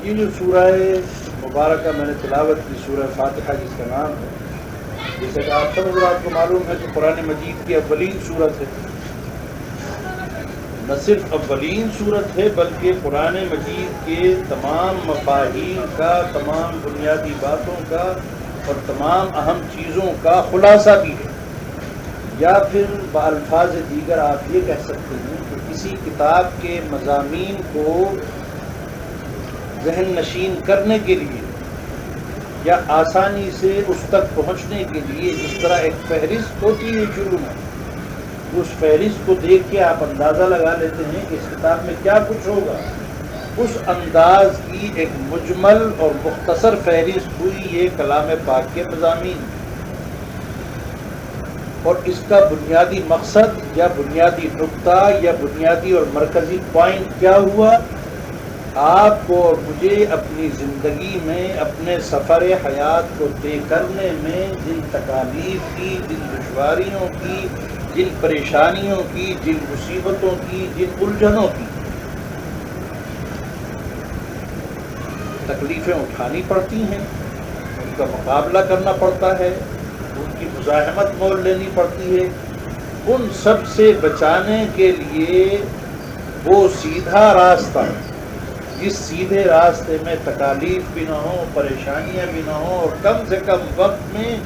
یہ جو سورہ مبارکہ میں نے تلاوت کی، سورہ فاتحہ جس کا نام ہے، جیسے کہ آپ سب آپ کو معلوم ہے کہ قرآن مجید کی اولین سورت ہے، نہ صرف اولین سورت ہے بلکہ قرآن مجید کے تمام مفاہیم کا، تمام بنیادی باتوں کا اور تمام اہم چیزوں کا خلاصہ بھی ہے، یا پھر بالفاظ دیگر آپ یہ کہہ سکتے ہیں کہ کسی کتاب کے مضامین کو ذہن نشین کرنے کے لیے یا آسانی سے اس تک پہنچنے کے لیے جس طرح ایک فہرست ہوتی ہے شروع میں، اس فہرست کو دیکھ کے آپ اندازہ لگا لیتے ہیں کہ اس کتاب میں کیا کچھ ہوگا، اس انداز کی ایک مجمل اور مختصر فہرست ہوئی یہ کلام پاک کے مضامین، اور اس کا بنیادی مقصد یا بنیادی نقطہ یا بنیادی اور مرکزی پوائنٹ کیا ہوا؟ آپ کو اور مجھے اپنی زندگی میں اپنے سفر حیات کو طے کرنے میں جن تکالیف کی، جن دشواریوں کی، جن پریشانیوں کی، جن مصیبتوں کی، جن الجھنوں کی تکلیفیں اٹھانی پڑتی ہیں، ان کا مقابلہ کرنا پڑتا ہے، ان کی مزاحمت مول لینی پڑتی ہے، ان سب سے بچانے کے لیے وہ سیدھا راستہ، جس سیدھے راستے میں تکالیف بھی نہ ہو، پریشانیاں بھی نہ ہوں، اور کم سے کم وقت میں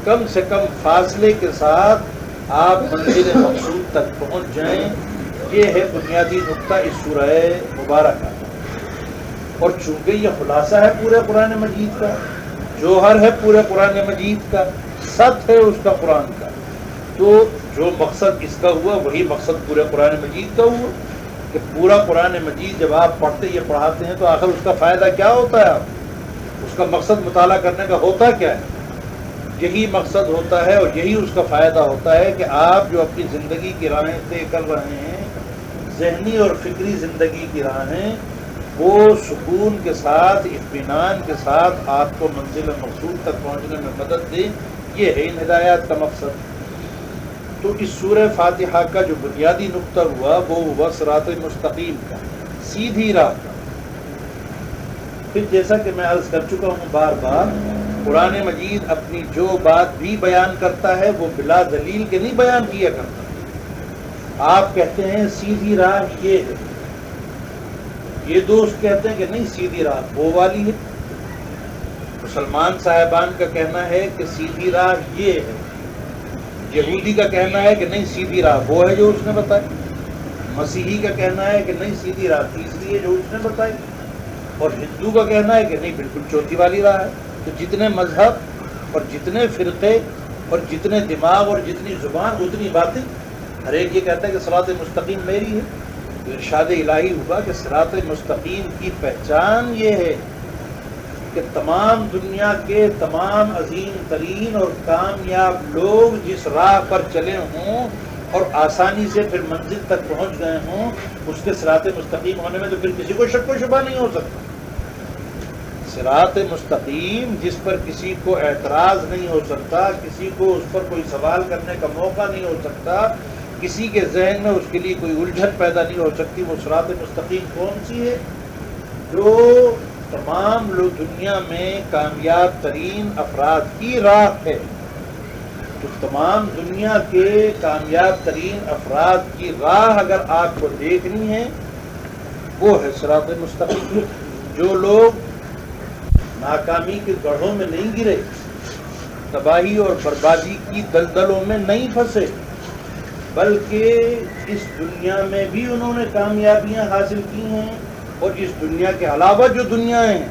کم سے کم فاصلے کے ساتھ آپ منزل مقصود تک پہنچ جائیں، یہ ہے بنیادی نقطہ اس سورہ مبارکہ۔ اور چونکہ یہ خلاصہ ہے پورے قرآن مجید کا، جوہر ہے پورے قرآن مجید کا، ست ہے اس کا قرآن کا، تو جو مقصد اس کا ہوا وہی مقصد پورے قرآن مجید کا ہوا کہ پورا قرآن مجید جب آپ پڑھتے یہ پڑھاتے ہیں تو آخر اس کا فائدہ کیا ہوتا ہے؟ آپ اس کا مقصد مطالعہ کرنے کا ہوتا کیا ہے؟ یہی مقصد ہوتا ہے اور یہی اس کا فائدہ ہوتا ہے کہ آپ جو اپنی زندگی کی راہیں طے کر رہے ہیں، ذہنی اور فکری زندگی کی راہیں، وہ سکون کے ساتھ، اطمینان کے ساتھ آپ کو منزل مقصود تک پہنچنے میں مدد دے، یہ ہے ان ہدایات کا مقصد۔ تو اس سورہ فاتحہ کا جو بنیادی نقطہ ہوا وہ ہوا صراط مستقیم کا، سیدھی راہ کا۔ پھر جیسا کہ میں عرض کر چکا ہوں بار بار، قرآن مجید اپنی جو بات بھی بیان کرتا ہے وہ بلا دلیل کے نہیں بیان کیا کرتا۔ آپ کہتے ہیں سیدھی راہ یہ ہے، یہ دوست کہتے ہیں کہ نہیں سیدھی راہ وہ والی ہے، مسلمان صاحبان کا کہنا ہے کہ سیدھی راہ یہ ہے، یہودی کا کہنا ہے کہ نہیں سیدھی راہ وہ ہے جو اس نے بتائی، مسیحی کا کہنا ہے کہ نہیں سیدھی راہ تیسری ہے جو اس نے بتائی، اور ہندو کا کہنا ہے کہ نہیں بالکل چوتھی والی راہ ہے۔ تو جتنے مذہب اور جتنے فرقے اور جتنے دماغ اور جتنی زبان اتنی باتیں، ہر ایک یہ کہتا ہے کہ صراط مستقیم میری ہے۔ تو ارشاد الہی ہوا کہ صراط مستقیم کی پہچان یہ ہے کہ تمام دنیا کے تمام عظیم ترین اور کامیاب لوگ جس راہ پر چلے ہوں اور آسانی سے پھر منزل تک پہنچ گئے ہوں، اس کے صراط مستقیم ہونے میں تو پھر کسی کو شک و شبہ نہیں ہو سکتا۔ صراط مستقیم جس پر کسی کو اعتراض نہیں ہو سکتا، کسی کو اس پر کوئی سوال کرنے کا موقع نہیں ہو سکتا، کسی کے ذہن میں اس کے لیے کوئی الجھن پیدا نہیں ہو سکتی، وہ صراط مستقیم کون سی ہے؟ جو تمام لوگ دنیا میں کامیاب ترین افراد کی راہ ہے۔ تو تمام دنیا کے کامیاب ترین افراد کی راہ اگر آپ کو دیکھنی ہے وہ ہے صراط مستقیم۔ جو لوگ ناکامی کے گڑھوں میں نہیں گرے، تباہی اور بربادی کی دلدلوں میں نہیں پھنسے، بلکہ اس دنیا میں بھی انہوں نے کامیابیاں حاصل کی ہیں، اور اس دنیا کے علاوہ جو دنیا ہیں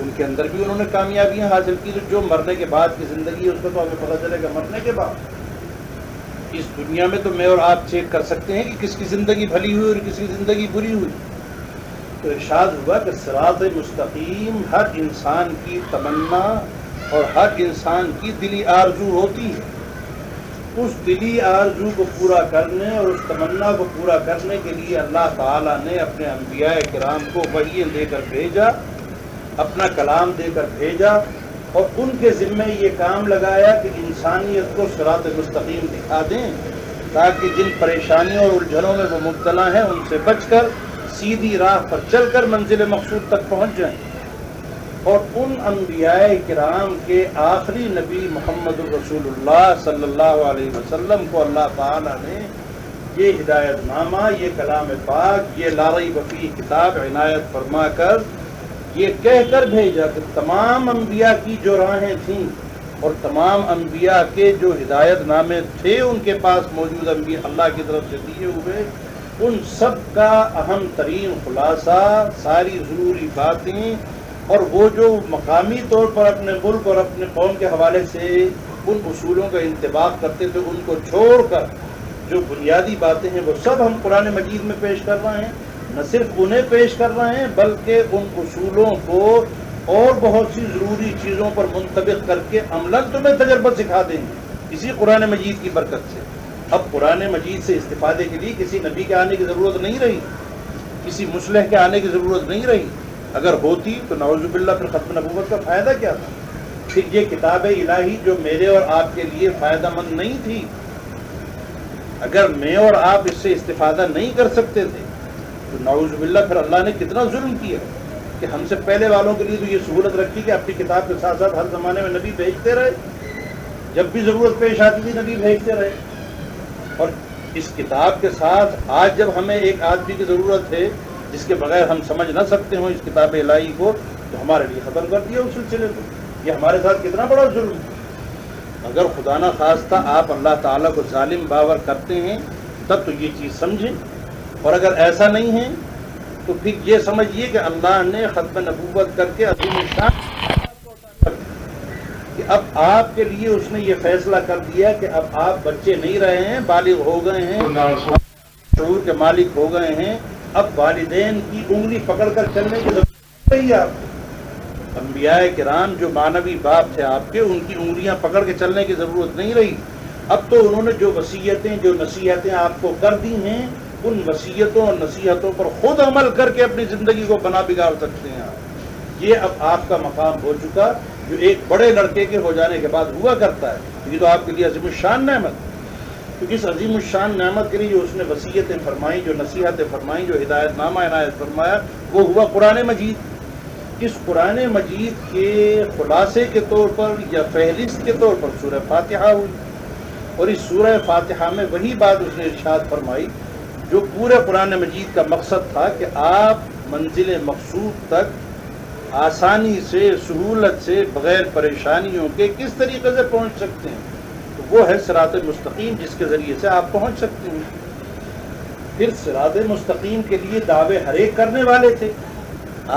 ان کے اندر بھی انہوں نے کامیابیاں حاصل کی۔ تو جو مرنے کے بعد کی زندگی ہے اس کا تو ہمیں پتہ چلے گا مرنے کے بعد۔ اس دنیا میں تو میں اور آپ چیک کر سکتے ہیں کہ کس کی زندگی بھلی ہوئی اور کس کی زندگی بری ہوئی۔ تو ارشاد ہوا کہ صراط مستقیم ہر انسان کی تمنا اور ہر انسان کی دلی آرزو ہوتی ہے۔ اس دلی آرزو کو پورا کرنے اور اس تمنا کو پورا کرنے کے لیے اللہ تعالیٰ نے اپنے انبیاء کرام کو وحی دے کر بھیجا، اپنا کلام دے کر بھیجا، اور ان کے ذمہ یہ کام لگایا کہ انسانیت کو صراط مستقیم دکھا دیں، تاکہ جن پریشانیوں اور الجھنوں میں وہ مبتلا ہیں ان سے بچ کر سیدھی راہ پر چل کر منزل مقصود تک پہنچ جائیں۔ اور ان انبیاء کرام کے آخری نبی محمد الرسول اللہ صلی اللہ علیہ وسلم کو اللہ تعالی نے یہ ہدایت نامہ، یہ کلام پاک، یہ لا ریب فیہ کتاب عنایت فرما کر یہ کہہ کر بھیجا کہ تمام انبیاء کی جو راہیں تھیں اور تمام انبیاء کے جو ہدایت نامے تھے ان کے پاس موجود انبیاء اللہ کی طرف سے دیے ہوئے، ان سب کا اہم ترین خلاصہ، ساری ضروری باتیں اور وہ جو مقامی طور پر اپنے ملک اور اپنے قوم کے حوالے سے ان اصولوں کا انطباق کرتے تھے، ان کو چھوڑ کر جو بنیادی باتیں ہیں وہ سب ہم قرآن مجید میں پیش کر رہے ہیں۔ نہ صرف انہیں پیش کر رہے ہیں بلکہ ان اصولوں کو اور بہت سی ضروری چیزوں پر منطبق کر کے عملاً تمہیں تجربہ سکھا دیں گے اسی قرآن مجید کی برکت سے۔ اب قرآن مجید سے استفادے کے لیے کسی نبی کے آنے کی ضرورت نہیں رہی، کسی مصلح کے آنے کی ضرورت نہیں رہی۔ اگر ہوتی تو نعوذ باللہ پھر ختم نبوت کا فائدہ کیا تھا؟ پھر یہ کتاب الہی جو میرے اور آپ کے لیے فائدہ مند نہیں تھی، اگر میں اور آپ اس سے استفادہ نہیں کر سکتے تھے تو نعوذ باللہ پھر اللہ نے کتنا ظلم کیا کہ ہم سے پہلے والوں کے لیے تو یہ سہولت رکھی کہ اپنی کتاب کے ساتھ ساتھ ہر زمانے میں نبی بھیجتے رہے، جب بھی ضرورت پیش آتی تھی نبی بھیجتے رہے۔ اور اس کتاب کے ساتھ آج جب ہمیں ایک آدمی کی ضرورت ہے جس کے بغیر ہم سمجھ نہ سکتے ہوں اس کتاب الہی کو، تو ہمارے لیے ختم کر دیا اس سلسلے کو۔ یہ ہمارے ساتھ کتنا بڑا ظلم ہے۔ اگر خدا نہ خواستہ آپ اللہ تعالیٰ کو ظالم باور کرتے ہیں تب تو یہ چیز سمجھیں، اور اگر ایسا نہیں ہے تو پھر یہ سمجھیے کہ اللہ نے ختم نبوت کر کے عظیم الشان کہ اب آپ کے لیے اس نے یہ فیصلہ کر دیا کہ اب آپ بچے نہیں رہے ہیں، بالغ ہو گئے ہیں، شعور کے مالک ہو گئے ہیں، اب والدین کی انگلی پکڑ کر چلنے کی ضرورت نہیں ہے آپ کو۔ انبیاء کرام جو مانوی باپ تھے آپ کے، ان کی انگلیاں پکڑ کے چلنے کی ضرورت نہیں رہی۔ اب تو انہوں نے جو وصیتیں، جو نصیحتیں آپ کو کر دی ہیں، ان وصیتوں اور نصیحتوں پر خود عمل کر کے اپنی زندگی کو بنا بگاڑ سکتے ہیں آپ۔ یہ اب آپ کا مقام ہو چکا جو ایک بڑے لڑکے کے ہو جانے کے بعد ہوا کرتا ہے۔ یہ تو آپ کے لیے عظیم الشان نعمت، کیونکہ اس عظیم الشان نعمت کے لیے جو اس نے وصیتیں فرمائیں، جو نصیحتیں فرمائیں، جو ہدایت نامہ عنایت فرمایا، وہ ہوا قرآن مجید۔ اس قرآن مجید کے خلاصے کے طور پر یا فہرست کے طور پر سورہ فاتحہ ہوئی، اور اس سورہ فاتحہ میں وہی بات اس نے ارشاد فرمائی جو پورے قرآن مجید کا مقصد تھا کہ آپ منزل مقصود تک آسانی سے، سہولت سے، بغیر پریشانیوں کے کس طریقے سے پہنچ سکتے ہیں۔ تو وہ ہے صراط مستقیم جس کے ذریعے سے آپ پہنچ سکتے ہیں۔ پھر صراط مستقیم کے لیے دعوے ہر ایک کرنے والے تھے۔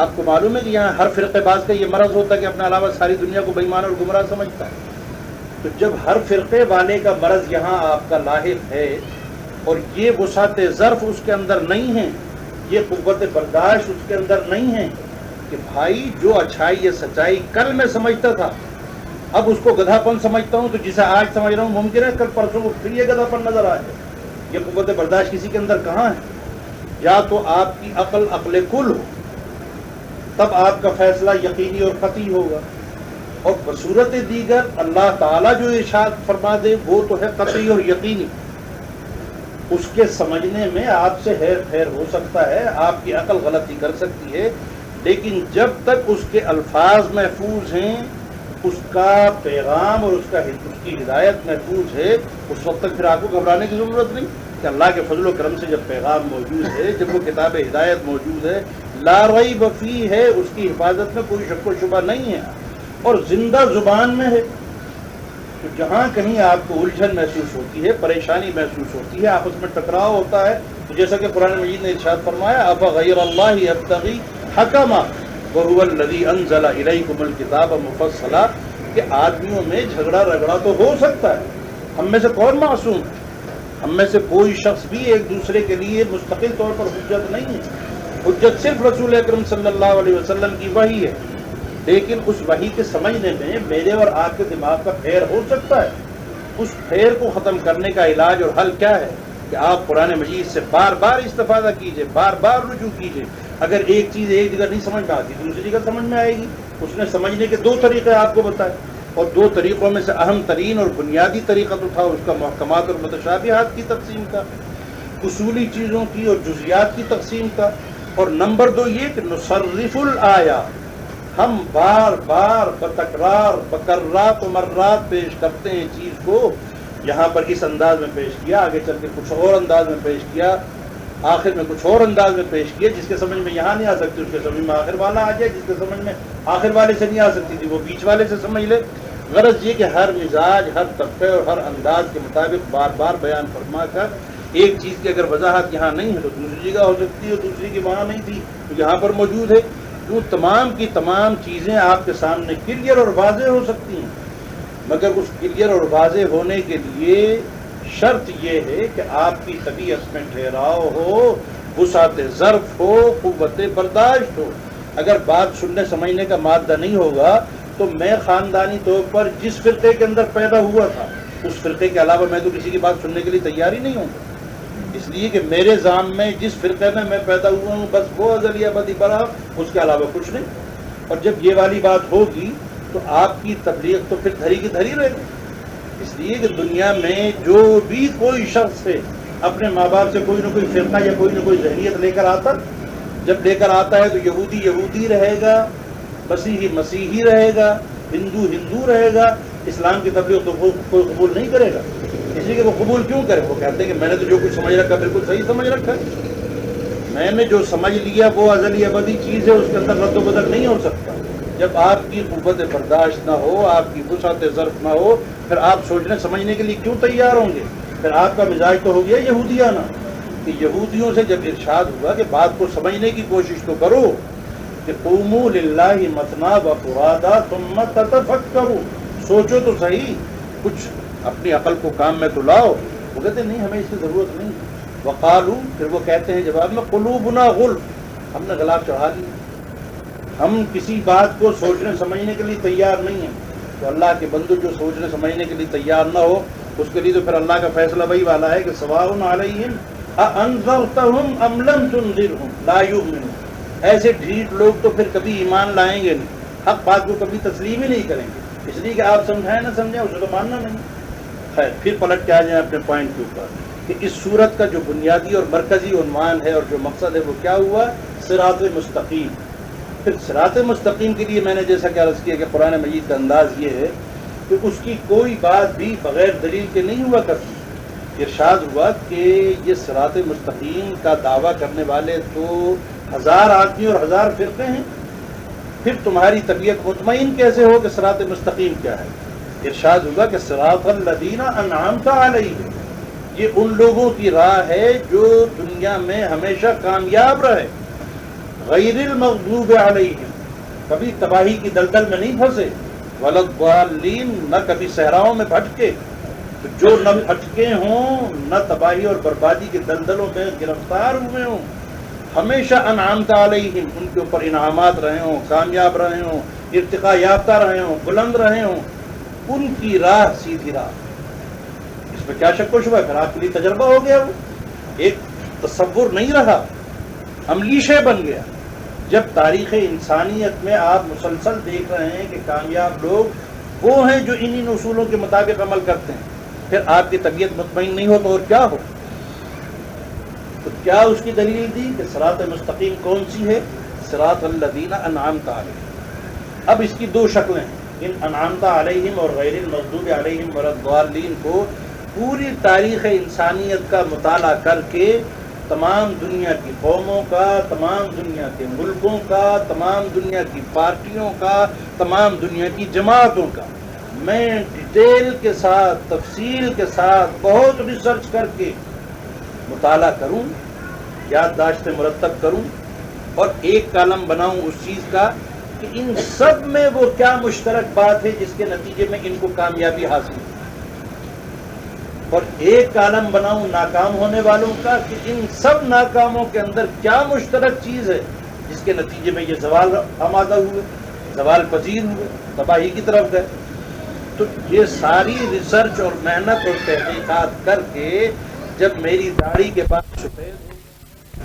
آپ کو معلوم ہے کہ یہاں ہر فرقے باز کا یہ مرض ہوتا ہے کہ اپنے علاوہ ساری دنیا کو بے ایمان اور گمراہ سمجھتا ہے۔ تو جب ہر فرقے والے کا مرض یہاں آپ کا لاحق ہے اور یہ وسعت ظرف اس کے اندر نہیں ہے، یہ قوت برداشت اس کے اندر نہیں ہے کہ بھائی جو اچھائی یا سچائی کل میں سمجھتا تھا اب اس کو گدھا پن سمجھتا ہوں، تو جسے آج سمجھ رہا ہوں ممکن ہے کل پرسوں کو پھر یہ گدھا پن نظر آ جائے۔ یہ قوت برداشت کسی کے اندر کہاں ہے؟ یا تو آپ کی عقل کل ہو، تب آپ کا فیصلہ یقینی اور قطعی ہوگا، اور بصورت دیگر اللہ تعالیٰ جو ارشاد فرما دے وہ تو ہے قطعی اور یقینی۔ اس کے سمجھنے میں آپ سے ہیر پھیر ہو سکتا ہے، آپ کی عقل غلطی کر سکتی ہے، لیکن جب تک اس کے الفاظ محفوظ ہیں، اس کا پیغام اور اس کی ہدایت محفوظ ہے، اس وقت تک پھر آپ کو گھبرانے کی ضرورت نہیں کہ اللہ کے فضل و کرم سے جب پیغام موجود ہے، جب وہ کتاب ہدایت موجود ہے، لا ریب فیہ ہے، اس کی حفاظت میں کوئی شک و شبہ نہیں ہے اور زندہ زبان میں ہے۔ تو جہاں کہیں آپ کو الجھن محسوس ہوتی ہے، پریشانی محسوس ہوتی ہے، آپس میں ٹکراؤ ہوتا ہے، تو جیسا کہ قرآن مجید نے ارشاد فرمایا افغیر اللہ ابتغی حکما وہو الذی انزل الیکم الکتاب مفصلا، کہ آدمیوں میں جھگڑا رگڑا تو ہو سکتا ہے، ہم میں سے کون معصوم ہے؟ ہم میں سے کوئی شخص بھی ایک دوسرے کے لیے مستقل طور پر حجت نہیں ہے۔ حجت صرف رسول اکرم صلی اللہ علیہ وسلم کی وحی ہے، لیکن اس وحی کے سمجھنے میں میرے اور آپ کے دماغ کا پھیر ہو سکتا ہے۔ اس پھیر کو ختم کرنے کا علاج اور حل کیا ہے کہ آپ قرآن مجید سے بار بار استفادہ کیجئے، بار بار رجوع کیجئے۔ اگر ایک چیز ایک جگہ نہیں سمجھ میں آتی دوسری جگہ سمجھ میں آئے گی۔ اس نے سمجھنے کے دو طریقے آپ کو بتائے، اور دو طریقوں میں سے اہم ترین اور بنیادی طریقہ تو تھا اس کا محکمات اور متشابہات کی تقسیم کا، اصولی چیزوں کی اور جزیات کی تقسیم کا۔ اور نمبر 2 یہ کہ نصرف الآیا، ہم بار بار بتکرار بکرات و مرات پیش کرتے ہیں چیز کو، یہاں پر اس انداز میں پیش کیا، آگے چل کے کچھ اور انداز میں پیش کیا، آخر میں کچھ اور انداز میں پیش کیا، جس کے سمجھ میں یہاں نہیں آ سکتی اس کے سمجھ میں آخر والا آ جائے، جس کے سمجھ میں آخر والے سے نہیں آ سکتی تھی وہ بیچ والے سے سمجھ لے۔ غرض یہ کہ ہر مزاج، ہر طبقے اور ہر انداز کے مطابق بار بار بیان فرما کر ایک چیز کی اگر وضاحت یہاں نہیں ہے تو دوسری جگہ ہو سکتی ہے، دوسری کی وہاں نہیں تھی تو یہاں پر موجود ہے، تو تمام کی تمام چیزیں آپ کے سامنے کلیئر اور واضح ہو سکتی ہیں، مگر اس کلیئر اور واضح ہونے کے لیے شرط یہ ہے کہ آپ کی طبیعت میں ٹھہراؤ ہو، وسعت ظرف ہو، قوت برداشت ہو۔ اگر بات سننے سمجھنے کا مادہ نہیں ہوگا تو میں خاندانی طور پر جس فرقے کے اندر پیدا ہوا تھا اس فرقے کے علاوہ میں تو کسی کی بات سننے کے لیے تیار ہی نہیں ہوں گا، اس لیے کہ میرے ذہن میں جس فرقے میں پیدا ہوا ہوں بس وہ ازلی ابدی برا، اس کے علاوہ کچھ نہیں۔ اور جب یہ والی بات ہوگی تو آپ کی تبلیغ تو پھر دھری کی دھری رہے گی، اس لیے کہ دنیا میں جو بھی کوئی شخص ہے اپنے ماں باپ سے کوئی نہ کوئی فرقہ یا کوئی نہ کوئی ذہنیت لے کر آتا، جب لے کر آتا ہے تو یہودی یہودی رہے گا، مسیحی مسیحی رہے گا، ہندو ہندو رہے گا، اسلام کی تبلیغ تو کوئی قبول نہیں کرے گا، اس لیے کہ وہ قبول کیوں کرے؟ وہ کہتے ہیں کہ میں نے تو جو کچھ سمجھ رکھا بالکل صحیح سمجھ رکھا ہے، میں نے جو سمجھ لیا وہ ازلی ابدی چیز ہے، اس کے اندر رد و بدل نہیں ہو سکتا۔ جب آپ کی قوت برداشت نہ ہو، آپ کی وسعت ظرف نہ ہو، پھر آپ سوچنے سمجھنے کے لیے کیوں تیار ہوں گے؟ پھر آپ کا مزاج تو ہو گیا یہودیانہ، کہ یہودیوں سے جب ارشاد ہوا کہ بات کو سمجھنے کی کوشش تو کرو، کہ قوموا للہ مثنی و فرادا ثم تتفکروا، سوچو تو صحیح، کچھ اپنی عقل کو کام میں تو لاؤ۔ وہ کہتے ہیں نہیں ہمیں اس کی ضرورت نہیں۔ وقالو، پھر وہ کہتے ہیں جواب میں قلوبنا غلف، ہم نے غلاف چڑھا لیا، ہم کسی بات کو سوچنے سمجھنے کے لیے تیار نہیں ہیں۔ تو اللہ کے بندو جو سوچنے سمجھنے کے لیے تیار نہ ہو اس کے لیے تو پھر اللہ کا فیصلہ وہی والا ہے کہ سواء علیہم اانذرتہم ام لم تنذرہم لا یؤمنون، ایسے ڈھیٹ لوگ تو پھر کبھی ایمان لائیں گے نہیں، حق بات کو کبھی تسلیم ہی نہیں کریں گے، اس لیے کہ آپ سمجھائیں نہ سمجھیں اسے تو ماننا نہیں۔ خیر، پھر پلٹ کے آ جائیں اپنے پوائنٹ کے اوپر کہ اس صورت کا جو بنیادی اور مرکزی عنوان ہے اور جو مقصد ہے وہ کیا ہوا؟ صراط مستقیم۔ پھر صراط مستقیم کے لیے میں نے جیسا کہ عرض کیا کہ قرآن مجید کا انداز یہ ہے کہ اس کی کوئی بات بھی بغیر دلیل کے نہیں ہوا کرتی۔ ارشاد ہوا کہ یہ صراط مستقیم کا دعویٰ کرنے والے تو 1000 آدمی اور 1000 فرقے ہیں، پھر تمہاری طبیعت مطمئن کیسے ہو کہ صراط مستقیم کیا ہے؟ ارشاد ہوگا کہ صراط الذین انعمت علیہم، یہ ان لوگوں کی راہ ہے جو دنیا میں ہمیشہ کامیاب رہے، غیر المغضوب علیہم، کبھی تباہی کی دلدل میں نہیں پھنسے، ولا الضالین، نہ کبھی صحراؤں میں بھٹکے، تو جو نہ بھٹکے ہوں نہ تباہی اور بربادی کے دلدلوں میں گرفتار ہوئے ہوں، ہمیشہ انعامت علیہم، ان کے اوپر انعامات رہے ہوں، کامیاب رہے ہوں، ارتقاء یافتہ رہے ہوں، بلند رہے ہوں، ان کی راہ سیدھی راہ۔ اس میں کیا شک و شبہ ہے؟ پھر آپ کے لیے تجربہ ہو گیا، وہ ایک تصور نہیں رہا، عملی شے بن گیا۔ جب تاریخ انسانیت میں آپ مسلسل دیکھ رہے ہیں کہ کامیاب لوگ وہ ہیں جو انہی اصولوں کے مطابق عمل کرتے ہیں، پھر آپ کی طبیعت مطمئن نہیں ہو تو اور کیا ہو؟ تو کیا اس کی دلیل دی کہ صراط مستقیم کون سی ہے؟ صراط الذین انعمت علیہم۔ اب اس کی 2 شکلیں ہیں، ان انعمت علیہم اور غیر المغضوب علیہم ولا الضالین کو پوری تاریخ انسانیت کا مطالعہ کر کے تمام دنیا کی قوموں کا، تمام دنیا کے ملکوں کا، تمام دنیا کی پارٹیوں کا، تمام دنیا کی جماعتوں کا میں ڈیٹیل کے ساتھ، تفصیل کے ساتھ بہت ریسرچ کر کے مطالعہ کروں، یادداشتیں مرتب کروں اور ایک کالم بناؤں اس چیز کا کہ ان سب میں وہ کیا مشترک بات ہے جس کے نتیجے میں ان کو کامیابی حاصل ہے، اور ایک کالم بناؤں ناکام ہونے والوں کا کہ ان سب ناکاموں کے اندر کیا مشترک چیز ہے جس کے نتیجے میں یہ زوال آمادہ ہوئے، زوال پذیر ہوئے، تباہی کی طرف گئے۔ تو یہ ساری ریسرچ اور محنت اور تحقیقات کر کے جب میری داڑھی کے بعد سفید ہو،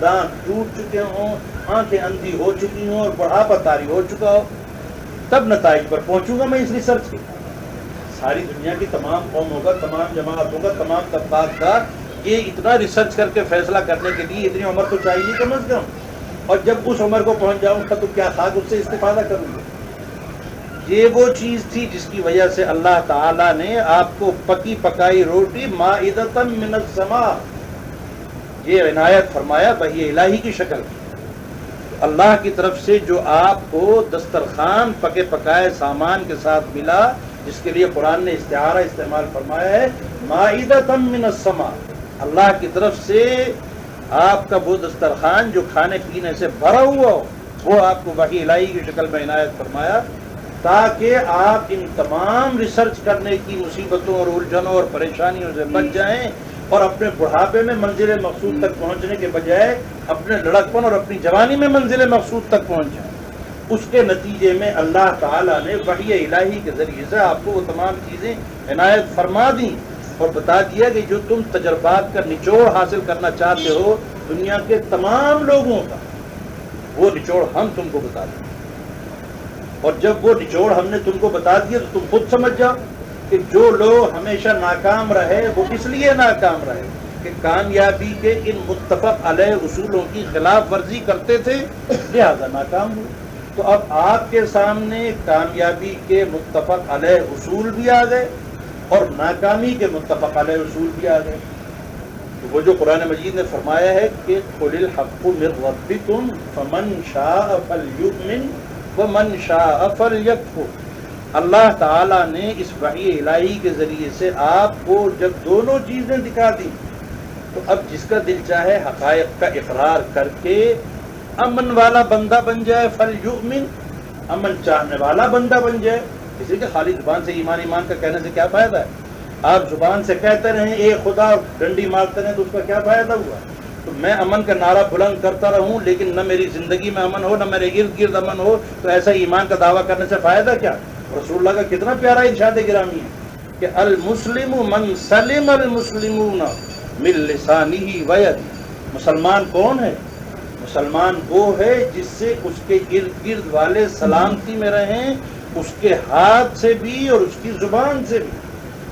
دانت ٹوٹ چکے ہوں، آنکھیں اندھی ہو چکی ہوں اور بڑھاپا طاری ہو چکا ہو، تب نتائج پر پہنچوں گا میں اس ریسرچ کے۔ ساری دنیا کی تمام قوموں کا، تمام جماعتوں کا، تمام طبقات کا یہ اتنا ریسرچ کر کے فیصلہ کرنے کے لیے اتنی عمر تو چاہیے کم از کم۔ اور جب اس عمر کو پہنچ جاؤں گا تو کیا خاک اس سے استفادہ کروں گا؟ یہ وہ چیز تھی جس کی وجہ سے اللہ تعالیٰ نے آپ کو پکی پکائی روٹی مائدۃ من السماء یہ عنایت فرمایا وحی الہی کی شکل میں۔ اللہ کی طرف سے جو آپ کو دسترخوان پکے پکائے سامان کے ساتھ ملا، جس کے لیے قرآن نے استعارہ استعمال فرمایا ہے مائدۃ من السماء، اللہ کی طرف سے آپ کا وہ دسترخوان جو کھانے پینے سے بھرا ہوا ہو، وہ آپ کو وحی الہی کی شکل میں عنایت فرمایا، تاکہ آپ ان تمام ریسرچ کرنے کی مصیبتوں اور الجھنوں اور پریشانیوں سے بچ جائیں، اور اپنے بڑھاپے میں منزل مقصود تک پہنچنے کے بجائے اپنے لڑکپن اور اپنی جوانی میں منزل مقصود تک پہنچ جائیں۔ اس کے نتیجے میں اللہ تعالیٰ نے وحی الہی کے ذریعے سے آپ کو وہ تمام چیزیں عنایت فرما دیں اور بتا دیا کہ جو تم تجربات کا نچوڑ حاصل کرنا چاہتے ہو دنیا کے تمام لوگوں کا، وہ نچوڑ ہم تم کو بتا دیں۔ اور جب وہ نچوڑ ہم نے تم کو بتا دیا تو تم خود سمجھ جاؤ کہ جو لوگ ہمیشہ ناکام رہے وہ اس لیے ناکام رہے کہ کامیابی کے ان متفق علیہ اصولوں کی خلاف ورزی کرتے تھے، لہذا ناکام ہوئے۔ تو اب آپ کے سامنے کامیابی کے متفق علیہ اصول بھی آ گئے اور ناکامی کے متفق علیہ اصول بھی آ گئے۔ تو وہ جو قرآن مجید نے فرمایا ہے کہ قُلِ الْحَقُّ مِن رَبِّكُمْ فَمَن شَاءَ فَلْيُؤْمِن وَمَن شَاءَ فَلْيَكْفُرْ، اللہ تعالیٰ نے اس وحی الہی کے ذریعے سے آپ کو جب دونوں چیزیں دکھا دی تو اب جس کا دل چاہے حقائق کا اقرار کر کے امن والا بندہ بن جائے، فَلْيُؤْمِن، امن چاہنے والا بندہ بن جائے۔ کسی کے خالی زبان سے ایمان ایمان کا کہنے سے کیا فائدہ ہے؟ آپ زبان سے کہتے رہیں اے خدا، ڈنڈی مارتے رہیں تو اس کا کیا فائدہ ہوا؟ تو میں امن کا نعرہ بلند کرتا رہوں لیکن نہ میری زندگی میں امن ہو نہ میرے ارد گرد امن ہو، تو ایسا ایمان کا دعویٰ کرنے سے فائدہ کیا؟ رسول اللہ کا کتنا پیارا ارشاد گرامی ہے کہ المسلم من سلم المسلمون من لسانہ ویدہ، مسلمان کون ہے؟ مسلمان وہ ہے جس سے اس کے ارد گرد والے سلامتی میں رہیں، اس کے ہاتھ سے بھی اور اس کی زبان سے بھی۔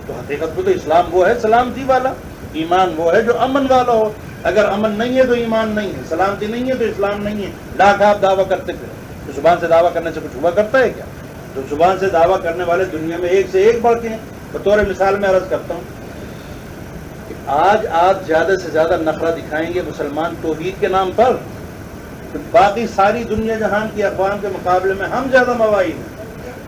تو حقیقت میں تو اسلام وہ ہے سلامتی والا، ایمان وہ ہے جو امن والا ہو۔ اگر امن نہیں ہے تو ایمان نہیں ہے، سلامتی نہیں ہے تو اسلام نہیں ہے۔ لاکھ آپ دعویٰ کرتے پھر تو زبان سے دعویٰ کرنے سے کچھ ہوا کرتا ہے کیا؟ تو زبان سے دعویٰ کرنے والے دنیا میں ایک سے ایک بڑھ کے ہیں۔ بطور مثال میں عرض کرتا ہوں کہ آج آپ زیادہ سے زیادہ نخرہ دکھائیں گے مسلمان توحید کے نام پر، باقی ساری دنیا جہان کی اقوام کے مقابلے میں ہم زیادہ مواعید ہیں۔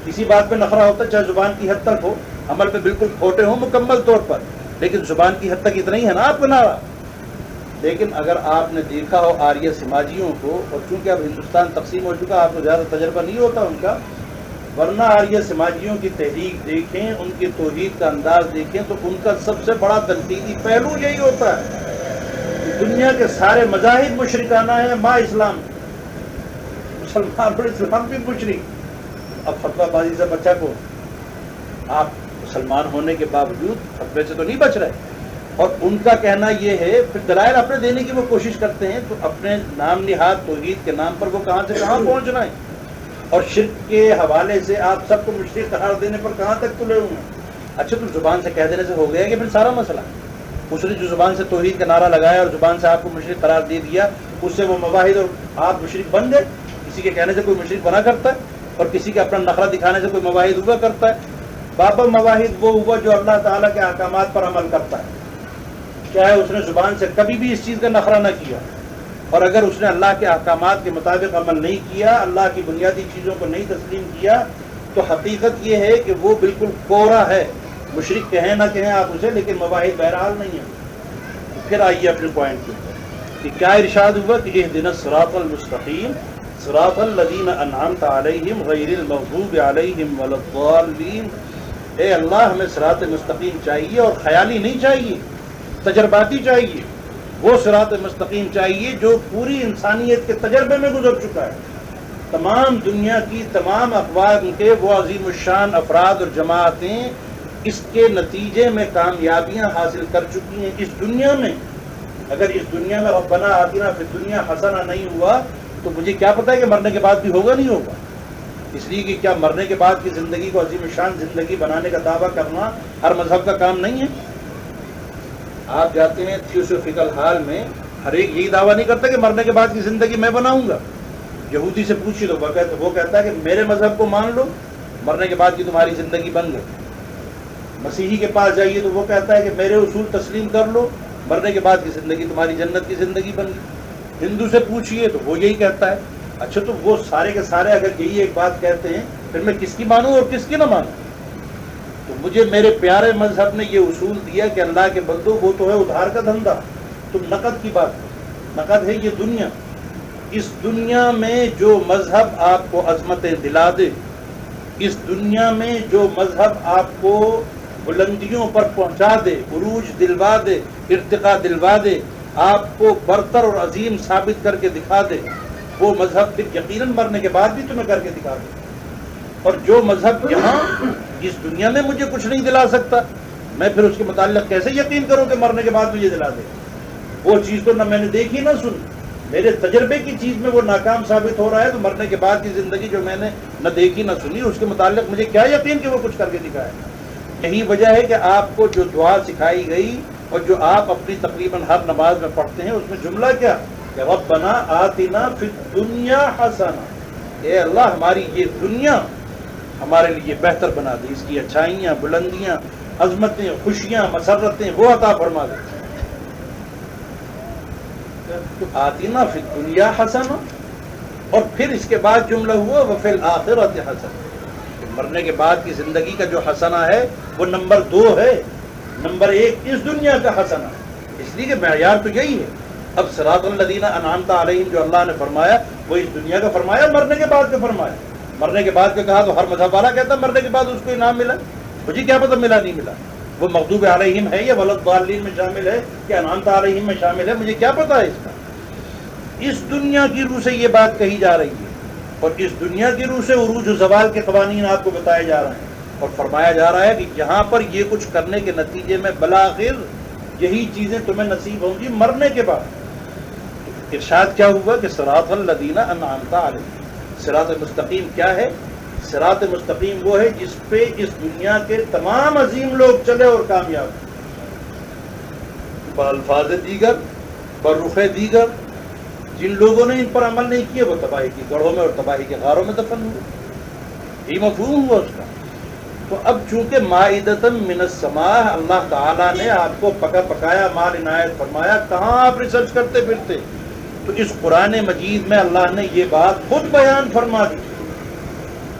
کسی بات پہ نخرہ ہوتا ہے چاہے زبان کی حد تک ہو، عمل پہ بالکل کھوٹے ہوں مکمل طور پر، لیکن زبان کی حد تک اتنا ہی ہے نا آپ کا نعرہ۔ لیکن اگر آپ نے دیکھا ہو آریہ سماجیوں کو، اور چونکہ اب ہندوستان تقسیم ہو چکا آپ کو زیادہ تجربہ نہیں ہوتا ان کا، ورنہ آریہ سماجیوں کی تحریک دیکھیں، ان کی توحید کا انداز دیکھیں تو ان کا سب سے بڑا تنقیدی پہلو یہی ہوتا ہے کہ دنیا کے سارے مذاہب مشرکانہ ہیں ما اسلام، مسلمان اور اسلام بھی مشرک۔ اب فتویٰ بازی سے بچا کو آپ مسلمان ہونے کے باوجود فتوے سے تو نہیں بچ رہے، اور ان کا کہنا یہ ہے، پھر دلائل اپنے دینے کی وہ کوشش کرتے ہیں، تو اپنے نام نہاد توحید کے نام پر وہ کہاں سے کہاں پہنچنا ہے، اور شرک کے حوالے سے آپ سب کو مشرک قرار دینے پر کہاں تک تلے ہوئے ہیں۔ اچھا تو زبان سے کہہ دینے سے ہو گیا کہ پھر سارا مسئلہ، اس نے جو زبان سے توحید کا نعرہ لگایا اور زبان سے آپ کو مشرک قرار دے دیا، اس سے وہ مواحد اور آپ مشرک بن گئے؟ کسی کے کہنے سے کوئی مشرک بنا کرتا ہے، اور کسی کے اپنا نخرہ دکھانے سے کوئی مواحد ہوا کرتا ہے؟ بابا مواحد وہ ہوا جو اللہ تعالیٰ کے احکامات پر عمل کرتا ہے، چاہے اس نے زبان سے کبھی بھی اس چیز کا نخرہ نہ کیا، اور اگر اس نے اللہ کے احکامات کے مطابق عمل نہیں کیا، اللہ کی بنیادی چیزوں کو نہیں تسلیم کیا، تو حقیقت یہ ہے کہ وہ بالکل کوڑا ہے۔ مشرک کہیں نہ کہیں آپ اسے، لیکن مواحد بہرحال نہیں ہے۔ پھر آئیے اپنے پوائنٹ کے اوپر کہ کیا ارشاد ہوا کہ اہدنا الصراط المستقیم صراط الذین انعمت علیہم غیر المغضوب علیہم ولا الضالین۔ اے اللہ ہمیں صراط مستقیم چاہیے، اور خیالی نہیں چاہیے، تجرباتی چاہیے، وہ صراط مستقیم چاہیے جو پوری انسانیت کے تجربے میں گزر چکا ہے۔ تمام دنیا کی تمام اقوام کے وہ عظیم الشان افراد اور جماعتیں اس کے نتیجے میں کامیابیاں حاصل کر چکی ہیں اس دنیا میں۔ اگر اس دنیا میں ربنا آتنا فی الدنیا حسنہ نہیں ہوا تو مجھے کیا پتا ہے کہ مرنے کے بعد بھی ہوگا نہیں ہوگا۔ اس لیے کہ کیا مرنے کے بعد کی زندگی کو عظیم الشان زندگی بنانے کا دعویٰ کرنا ہر مذہب کا کام نہیں ہے؟ آپ جاتے ہیں تھیوسوفیکل ہال میں ہر ایک یہی دعویٰ نہیں کرتا کہ مرنے کے بعد کی زندگی میں بناؤں گا. یہودی سے پوچھیے تو وہ کہتا ہے کہ میرے مذہب کو مان لو، مرنے کے بعد کی تمہاری زندگی بن گئی. مسیحی کے پاس جائیے تو وہ کہتا ہے کہ میرے اصول تسلیم کر لو، مرنے کے بعد کی زندگی تمہاری جنت کی زندگی بن گئی. ہندو سے پوچھیے تو وہ یہی کہتا ہے. اچھا تو وہ سارے کے سارے اگر یہی ایک بات کہتے ہیں پھر میں کس کی مانوں اور کس کی نہ مانوں؟ تو مجھے میرے پیارے مذہب نے یہ اصول دیا کہ اللہ کے بندو وہ تو ہے ادھار کا دھندا، تم نقد کی بات کرو. نقد ہے یہ دنیا. اس دنیا میں جو مذہب آپ کو عظمتیں دلا دے، اس دنیا میں جو مذہب آپ کو بلندیوں پر پہنچا دے، عروج دلوا دے، ارتقاء دلوا دے، آپ کو برتر اور عظیم ثابت کر کے دکھا دے، وہ مذہب پھر یقیناً مرنے کے بعد بھی تمہیں کر کے دکھا دے. اور جو مذہب یہاں اس دنیا میں مجھے کچھ نہیں دلا سکتا، میں پھر اس کے متعلق کیسے یقین کروں کہ مرنے کے بعد مجھے دلا دے؟ وہ چیز تو نہ میں نے دیکھی نہ سنی، میرے تجربے کی چیز میں وہ ناکام ثابت ہو رہا ہے، تو مرنے کے بعد کی زندگی جو میں نے نہ دیکھی نہ سنی، اس کے متعلق مجھے کیا یقین کہ وہ کچھ کر کے دکھائے؟ یہی وجہ ہے کہ آپ کو جو دعا سکھائی گئی اور جو آپ اپنی تقریباً ہر نماز میں پڑھتے ہیں، اس میں جملہ کیا کہ ربنا آتنا فی الدنیا حسنہ، اے اللہ ہماری یہ دنیا ہمارے لیے بہتر بنا دے، اس کی اچھائیاں، بلندیاں، عظمتیں، خوشیاں، مسرتیں وہ عطا فرما دے. آتنا فی الدنیا حسنہ، اور پھر اس کے بعد جملہ ہوا وفی الآخرۃ حسنہ. مرنے کے بعد کی زندگی کا جو حسنہ ہے وہ نمبر 2 ہے، نمبر 1 اس دنیا کا حسنہ. اس لیے کہ معیار تو یہی ہے. اب صراط الذین انعمت علیہم جو اللہ نے فرمایا وہ اس دنیا کا فرمایا، مرنے کے بعد کا فرمایا. مرنے کے بعد کا کہا تو ہر مذہب والا کہتا ہے مرنے کے بعد اس کو انعام ملا. مجھے کیا پتہ ملا نہیں ملا، وہ مغضوب علیہم ہے یا ولضالین میں شامل ہے کہ انعمت علیہم میں شامل ہے، مجھے کیا پتہ ہے اس کا. اس دنیا کی روح سے یہ بات کہی جا رہی ہے، اور اس دنیا کی روح سے عروج و زوال کے قوانین آپ کو بتائے جا رہے ہیں، اور فرمایا جا رہا ہے کہ یہاں پر یہ کچھ کرنے کے نتیجے میں بالآخر یہی چیزیں تمہیں نصیب ہوں گی مرنے کے بعد. ارشاد کیا ہوا کہ صراط الذین انعمت علیہم. صراط مستقیم کیا ہے؟ صراط مستقیم وہ ہے جس پہ اس دنیا کے تمام عظیم لوگ چلے اور کامیاب. بالفاظ دیگر، برخ دیگر، جن لوگوں نے ان پر عمل نہیں کیا وہ تباہی کی گڑھوں میں اور تباہی کے غاروں میں دفن ہوئے. یہ مفہوم ہوا اس کا. تو اب چونکہ مائدۃ من السماء، اللہ تعالیٰ نے آپ کو پکا پکایا مال عنایت فرمایا، کہاں آپ ریسرچ کرتے پھرتے؟ تو اس قرآن مجید میں اللہ نے یہ بات خود بیان فرما دی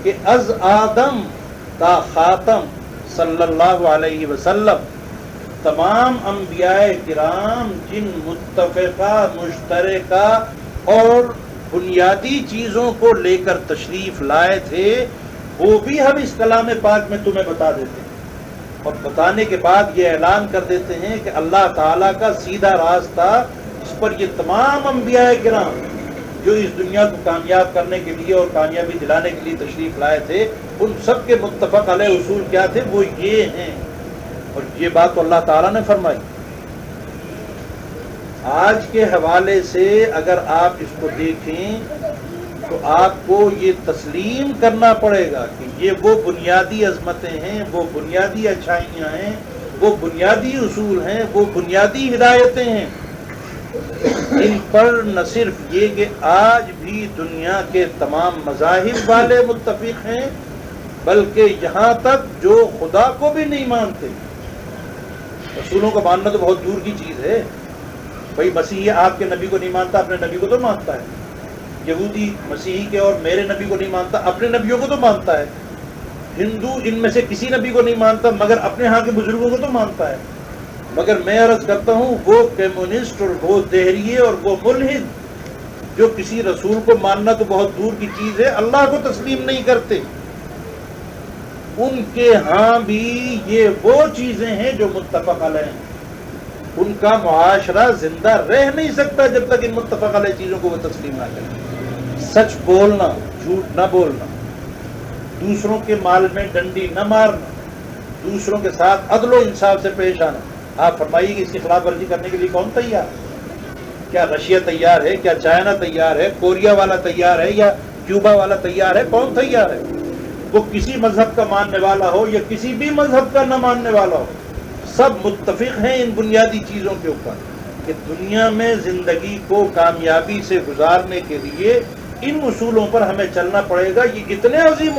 کہ از آدم تا خاتم صلی اللہ علیہ وسلم تمام انبیاء کرام جن متفقہ، مشترکہ اور بنیادی چیزوں کو لے کر تشریف لائے تھے، وہ بھی ہم اس کلام پاک میں تمہیں بتا دیتے ہیں. اور بتانے کے بعد یہ اعلان کر دیتے ہیں کہ اللہ تعالیٰ کا سیدھا راستہ اس پر یہ تمام انبیاء کرام جو اس دنیا کو کامیاب کرنے کے لیے اور کامیابی دلانے کے لیے تشریف لائے تھے، ان سب کے متفق علیہ اصول کیا تھے؟ وہ یہ ہیں. اور یہ بات تو اللہ تعالیٰ نے فرمائی. آج کے حوالے سے اگر آپ اس کو دیکھیں تو آپ کو یہ تسلیم کرنا پڑے گا کہ یہ وہ بنیادی عظمتیں ہیں، وہ بنیادی اچھائیاں ہیں، وہ بنیادی اصول ہیں، وہ بنیادی ہدایتیں ہیں. ان پر نہ صرف یہ کہ آج بھی دنیا کے تمام مذاہب والے متفق ہیں، بلکہ یہاں تک جو خدا کو بھی نہیں مانتے. رسولوں کو ماننا تو بہت دور کی چیز ہے. بھائی مسیحی آپ کے نبی کو نہیں مانتا، اپنے نبی کو تو مانتا ہے. یہودی مسیحی کے اور میرے نبی کو نہیں مانتا، اپنے نبیوں کو تو مانتا ہے. ہندو ان میں سے کسی نبی کو نہیں مانتا مگر اپنے ہاں کے بزرگوں کو تو مانتا ہے. مگر میں عرض کرتا ہوں وہ کمیونسٹ اور وہ دہریے اور وہ ملحد جو کسی رسول کو ماننا تو بہت دور کی چیز ہے، اللہ کو تسلیم نہیں کرتے، ان کے ہاں بھی یہ وہ چیزیں ہیں جو متفق علیہ ہیں. ان کا معاشرہ زندہ رہ نہیں سکتا جب تک ان متفق علیہ چیزوں کو وہ تسلیم نہ کریں. سچ بولنا، جھوٹ نہ بولنا، دوسروں کے مال میں ڈنڈی نہ مارنا، دوسروں کے ساتھ عدل و انصاف سے پیش آنا. آپ فرمائیے کہ اس کی خلاف ورزی کرنے کے لیے کون تیار؟ کیا رشیا تیار ہے؟ کیا چائنا تیار ہے؟ کوریا والا تیار ہے یا کیوبا والا تیار ہے؟ کون تیار ہے؟ وہ کسی مذہب کا ماننے والا ہو یا کسی بھی مذہب کا نہ ماننے والا ہو، سب متفق ہیں ان بنیادی چیزوں کے اوپر. کہ دنیا میں زندگی کو کامیابی سے گزارنے کے لیے ان اصولوں پر ہمیں چلنا پڑے گا. یہ اتنے عظیم